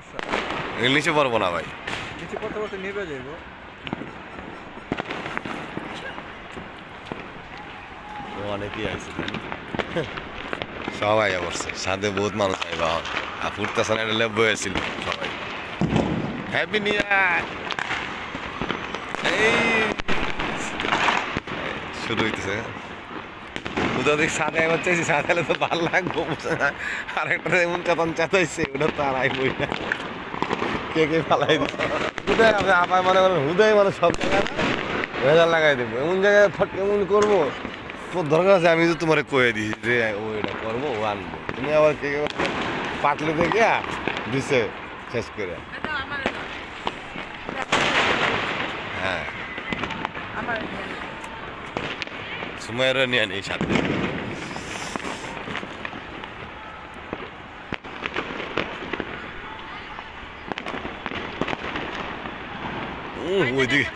সমস্যা। নিচে পারবো না ভাই। নিচে করতে করতে নেবে যাইব। অনেকেই আইছে সবাই অবশ্য সাথে বহুত মানুষ আইবা আর ফুটতেছে না এটা বয়েছিল সবাই। Happy new year. এই শুরু হইতেছে ওটা দেখ সাথে এবার চাইছি সাথে তো ভালো লাগবো আর একটা এমন চেতন চেতাইছে ওটা তো আর আইবই না। কে কে ফালাই দিচ্ছে হুদায় আপনি আপায় মনে করেন হুদায় মানে সব জায়গায় ভেজাল লাগাই দেবো এমন জায়গায় এমন করবো তোর দরকার আছে আমি তো তোমার কয়ে দিই যে ও এটা করবো ও আনবো তুমি আবার কে পাতলে দেখে দিছে শেষ করে। হ্যাঁ সময়ের নিয়ে নেই সাথে ওইদিকে